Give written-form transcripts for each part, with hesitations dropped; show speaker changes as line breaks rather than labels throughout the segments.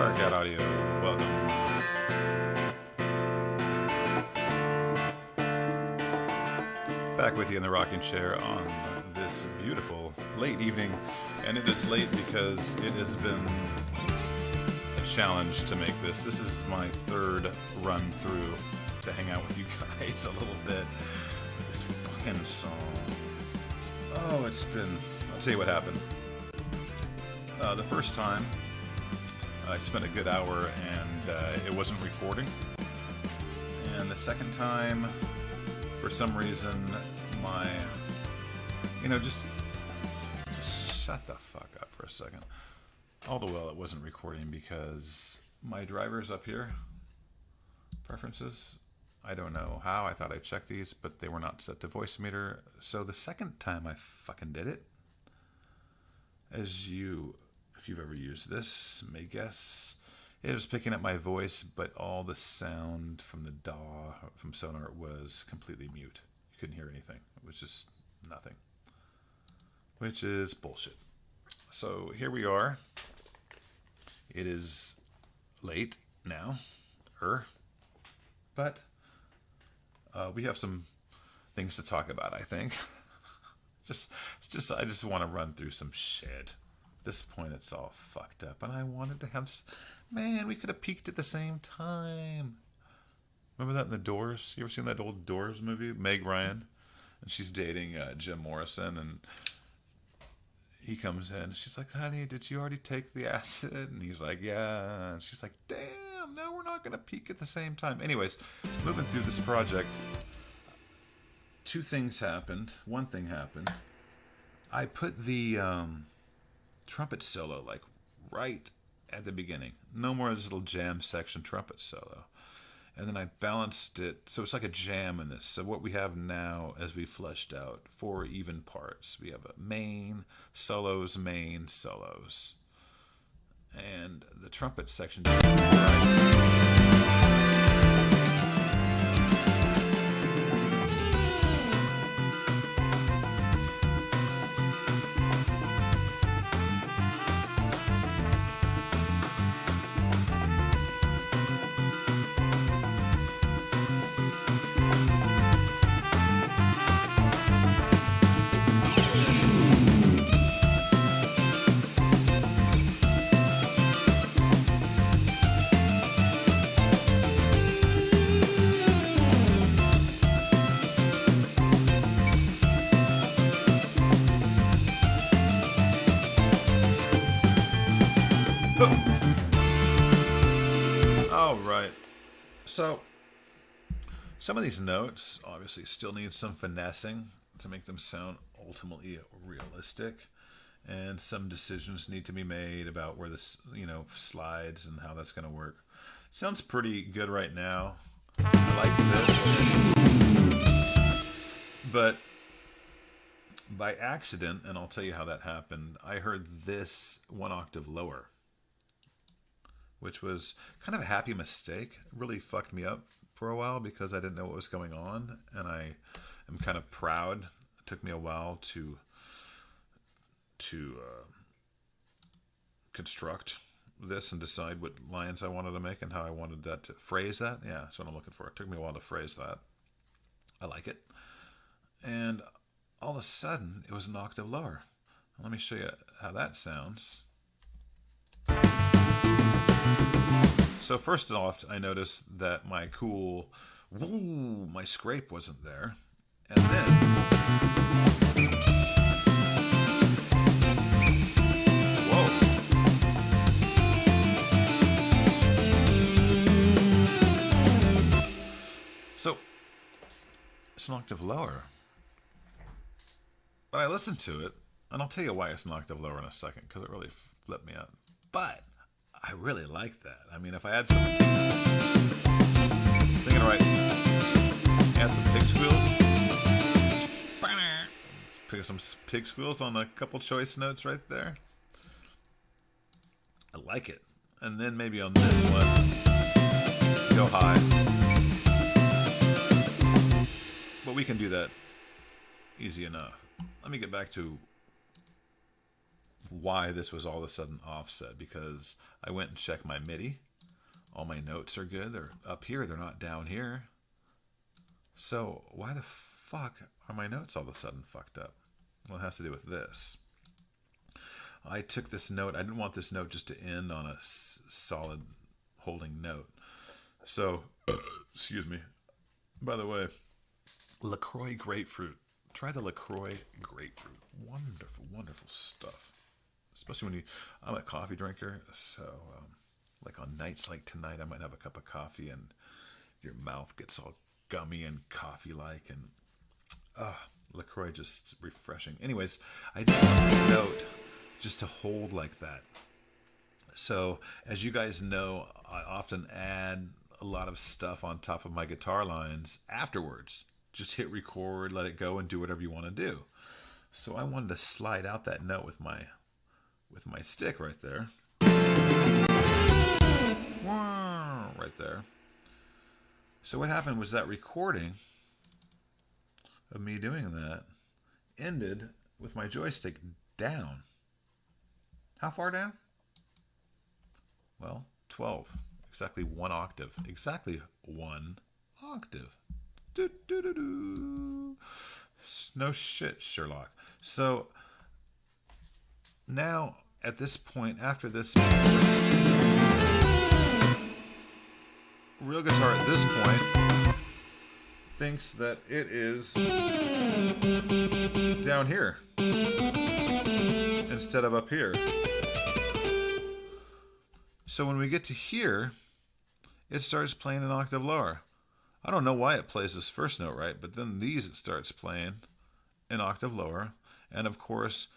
Workout Audio, welcome. Back with you in the rocking chair on this beautiful late evening, and it is late because it has been a challenge to make this. This is my third run through to hang out with you guys a little bit with this fucking song. Oh, it's been... I'll tell you what happened. The first time, I spent a good hour and it wasn't recording. And the second time, for some reason, my... just shut the fuck up for a second. All the while it wasn't recording because my driver's up here. Preferences. I don't know how. I thought I checked these, but they were not set to voice meter. So the second time I fucking did it, as you, if you've ever used this, may guess, it was picking up my voice, but all the sound from the DAW, from Sonar, was completely mute. You couldn't hear anything. It was just nothing. Which is bullshit. So here we are. It is late now, but we have some things to talk about, I think. I just want to run through some shit. At this point, it's all fucked up, and I wanted to have... Man, we could have peaked at the same time. Remember that in The Doors? You ever seen that old Doors movie? Meg Ryan, and she's dating Jim Morrison, and he comes in, and she's like, honey, did you already take the acid? And he's like, yeah. And she's like, damn, no, we're not going to peak at the same time. Anyways, moving through this project, two things happened. One thing happened. I put the trumpet solo like right at the beginning. No more of this little jam section trumpet solo. And then I balanced it, so it's like a jam in this. So what we have now, as we fleshed out, 4 even parts. We have a main, solos, main, solos. And the trumpet section just goes right. So, some of these notes obviously still need some finessing to make them sound ultimately realistic, and some decisions need to be made about where this, slides and how that's going to work. Sounds pretty good right now. I like this, but by accident, and I'll tell you how that happened, I heard this 1 octave lower, which was kind of a happy mistake. It really fucked me up for a while because I didn't know what was going on, and I am kind of proud. It took me a while to construct this and decide what lines I wanted to make and how I wanted that to phrase that. Yeah, that's what I'm looking for. It took me a while to phrase that. I like it. And all of a sudden, it was an octave lower. Let me show you how that sounds. So first off, I noticed that my cool, woo, my scrape wasn't there. And then, whoa. So, it's an octave lower. But I listened to it, and I'll tell you why it's an octave lower in a second, because it really flipped me out. But I really like that. I mean, if I add some keys, thinking right, add some pig squeals. Let's pick some pig squeals on a couple choice notes right there. I like it. And then maybe on this one, go high. But we can do that easy enough. Let me get back to why this was all of a sudden offset, because I went and checked my MIDI. All my notes are good. They're up here. They're not down here. So why the fuck are my notes all of a sudden fucked up? Well, it has to do with this. I took this note. I didn't want this note just to end on a solid holding note. So, excuse me. By the way, LaCroix grapefruit. Try the LaCroix grapefruit. Wonderful, wonderful stuff. Especially when I'm a coffee drinker, so like on nights like tonight, I might have a cup of coffee and your mouth gets all gummy and coffee-like, and LaCroix just refreshing. Anyways, I didn't want this note just to hold like that. So, as you guys know, I often add a lot of stuff on top of my guitar lines afterwards. Just hit record, let it go, and do whatever you want to do. So I wanted to slide out that note with my stick right there. Right there. So what happened was that recording of me doing that ended with my joystick down. How far down? Well, 12. Exactly 1 octave. Exactly 1 octave. No shit, Sherlock. So now at this point, after this, real guitar at this point thinks that it is down here instead of up here. So when we get to here, it starts playing an octave lower. I don't know why it plays this first note right, but then these it starts playing an octave lower. And of course,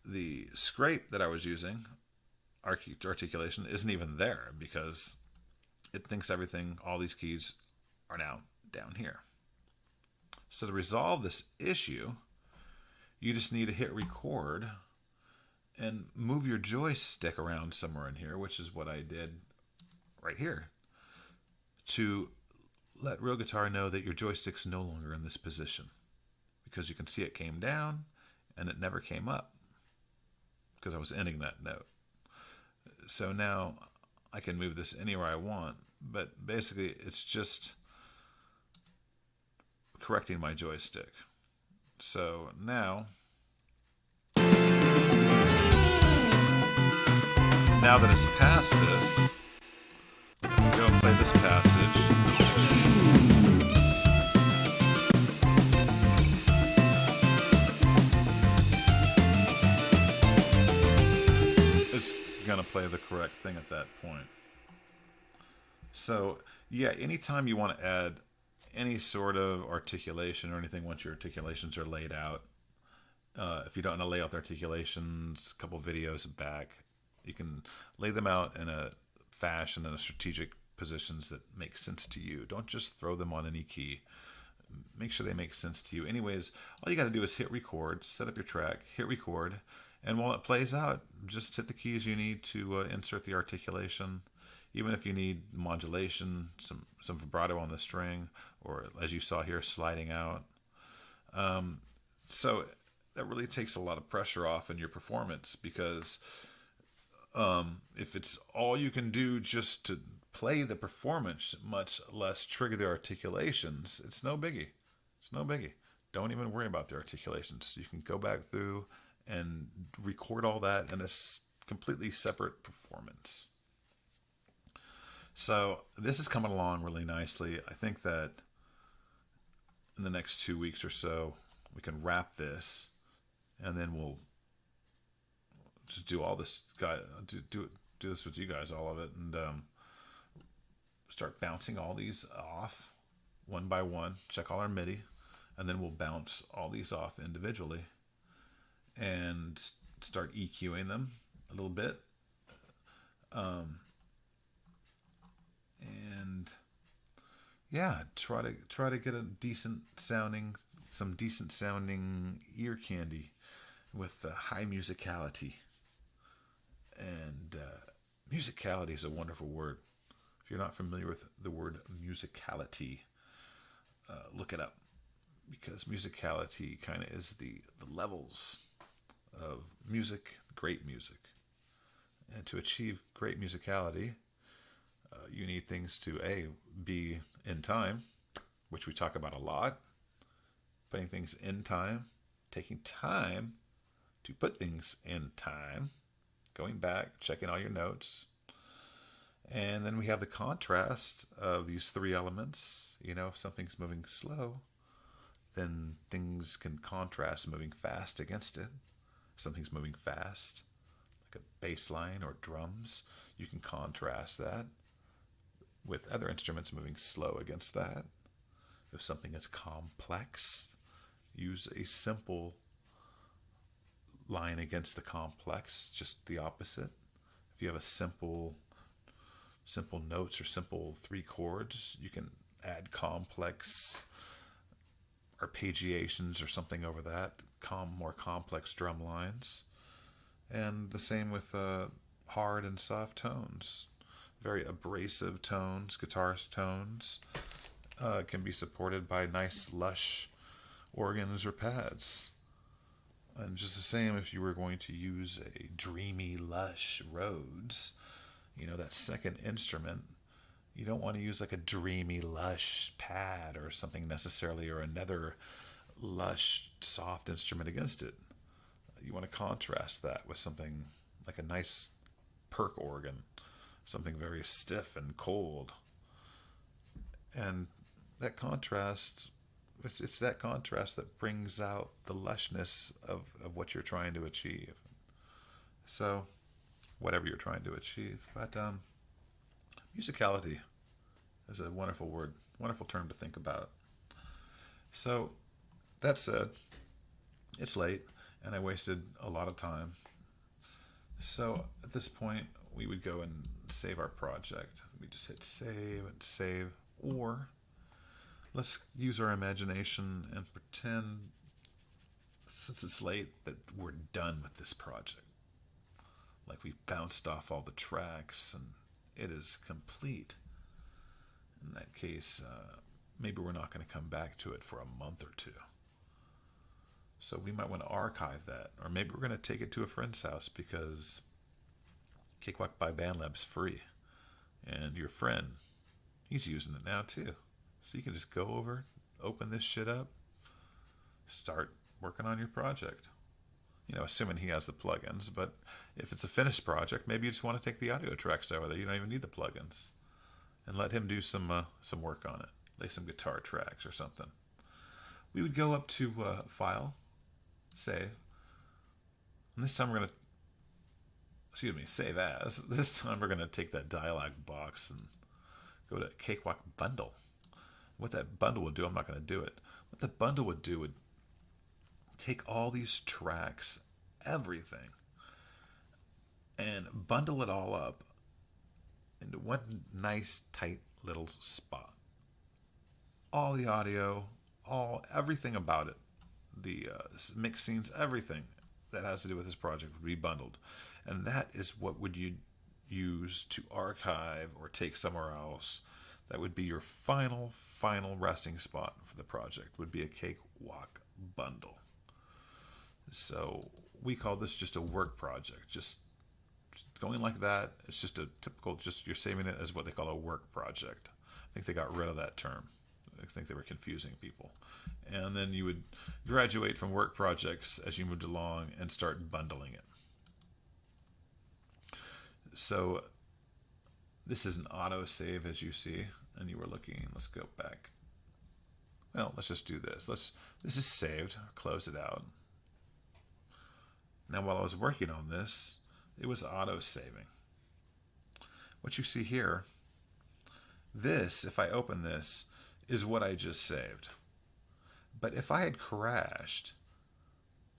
the scrape that I was using, articulation, isn't even there because it thinks everything, all these keys are now down here. So to resolve this issue, you just need to hit record and move your joystick around somewhere in here, which is what I did right here, to let real guitar know that your joystick's no longer in this position, because you can see it came down and it never came up because I was ending that note. So now I can move this anywhere I want, but basically it's just correcting my joystick. So now that it's past this, if we go and play this passage, it's going to play the correct thing at that point. So, yeah, anytime you want to add any sort of articulation or anything once your articulations are laid out, if you don't want to lay out the articulations, a couple videos back, you can lay them out in a fashion and a strategic positions that make sense to you. Don't just throw them on any key. Make sure they make sense to you. Anyways, all you got to do is hit record, set up your track, hit record, and while it plays out, just hit the keys you need to insert the articulation. Even if you need modulation, some vibrato on the string, or as you saw here, sliding out. So that really takes a lot of pressure off in your performance, because if it's all you can do just to play the performance, much less trigger the articulations, it's no biggie. It's no biggie. Don't even worry about the articulations. You can go back through and record all that in a completely separate performance. So this is coming along really nicely. I think that in the next 2 weeks or so, we can wrap this, and then we'll just do all this, do this with you guys, all of it, and start bouncing all these off one by one. Check all our MIDI, and then we'll bounce all these off individually and start EQing them a little bit. And yeah, try to get some decent sounding ear candy with high musicality. And musicality is a wonderful word. If you're not familiar with the word musicality, look it up, because musicality kind of is the levels of music great music. And to achieve great musicality, you need things to be in time, which we talk about a lot. Putting things in time, taking time to put things in time, going back, checking all your notes. And then we have the contrast of these three elements. If something's moving slow, then things can contrast moving fast against it. If something's moving fast, like a bass line or drums, you can contrast that with other instruments moving slow against that. If something is complex, use a simple line against the complex, just the opposite. If you have a simple notes or simple three chords, you can add complex arpeggiations or something over that, more complex drum lines. And the same with hard and soft tones. Very abrasive tones, guitar tones, can be supported by nice, lush organs or pads. And just the same if you were going to use a dreamy, lush Rhodes, that second instrument, you don't want to use like a dreamy, lush pad or something necessarily, or another lush, soft instrument against it. You want to contrast that with something like a nice perk organ, something very stiff and cold. And that contrast, it's that contrast that brings out the lushness of what you're trying to achieve. So, whatever you're trying to achieve. But musicality is a wonderful word, wonderful term to think about. So, that said, it's late, and I wasted a lot of time. So, at this point, we would go and save our project. We just hit save and save, or let's use our imagination and pretend, since it's late, that we're done with this project. Like we've bounced off all the tracks and it is complete. In that case, maybe we're not going to come back to it for a month or two. So we might want to archive that. Or maybe we're going to take it to a friend's house because Cakewalk by BandLab's free. And your friend, he's using it now too. So you can just go over, open this shit up, start working on your project. Assuming he has the plugins. But if it's a finished project, maybe you just want to take the audio tracks over there. You don't even need the plugins. And let him do some work on it. Lay some guitar tracks or something. We would go up to File, Save. And this time we're going to, Save As. This time we're going to take that dialog box and go to Cakewalk Bundle. What that bundle would do, I'm not going to do it. What the bundle would do would take all these tracks, everything, and bundle it all up into one nice, tight little spot. All the audio, everything about it, the mixings, everything that has to do with this project would be bundled. And that is what would you use to archive or take somewhere else. That would be your final resting spot for the project, would be a Cakewalk bundle. So we call this just a work project. Just going like that, it's just a typical, you're saving it as what they call a work project. I think they got rid of that term. I think they were confusing people. And then you would graduate from work projects as you moved along and start bundling it. So this is an autosave, as you see, and you were looking. Let's go back. Well, let's just do this. This is saved. Close it out. Now, while I was working on this, it was auto-saving. What you see here, this, if I open this, is what I just saved. But if I had crashed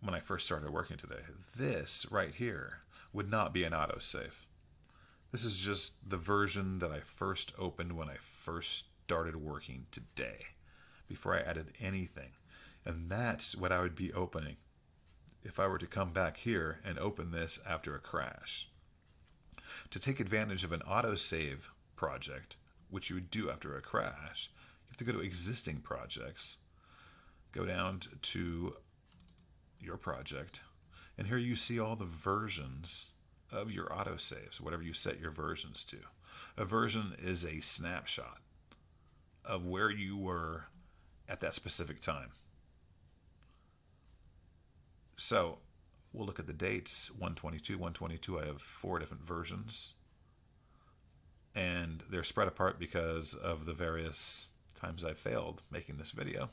when I first started working today, this right here would not be an autosave. This is just the version that I first opened when I first started working today, before I added anything. And that's what I would be opening if I were to come back here and open this after a crash. To take advantage of an autosave project, which you would do after a crash, you have to go to existing projects, go down to your project, And here you see all the versions of your autosaves, whatever you set your versions to. A version is a snapshot of where you were at that specific time. So we'll look at the dates. 122, 122, I have 4 different versions. And they're spread apart because of the various times I failed making this video.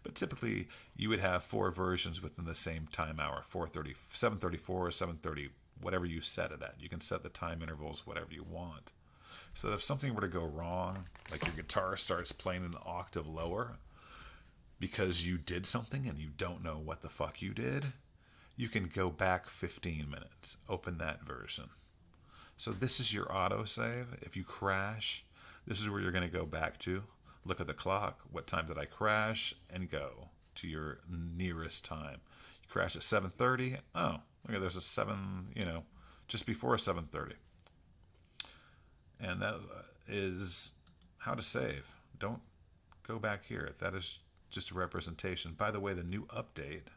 But typically, you would have 4 versions within the same time hour, 4:30, 7:34, 7:30, whatever you set it at. You can set the time intervals whatever you want. So if something were to go wrong, like your guitar starts playing an octave lower because you did something and you don't know what the fuck you did, you can go back 15 minutes, open that version. So this is your autosave. If you crash, this is where you're going to go back to. Look at the clock. What time did I crash? And go to your nearest time. You crash at 7:30. Oh, look, there's a 7, just before 7:30. And that is how to save. Don't go back here. That is just a representation. By the way, the new update,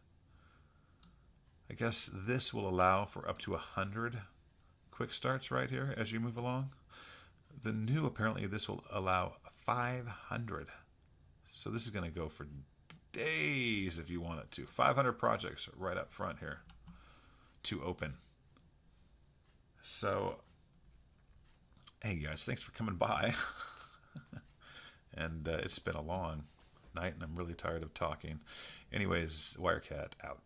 I guess this will allow for up to 100 quick starts right here as you move along. The new, apparently, this will allow 500. So this is going to go for days if you want it to. 500 projects right up front here to open. So, hey guys, thanks for coming by. And it's been a long night and I'm really tired of talking. Anyways, Wirecat out.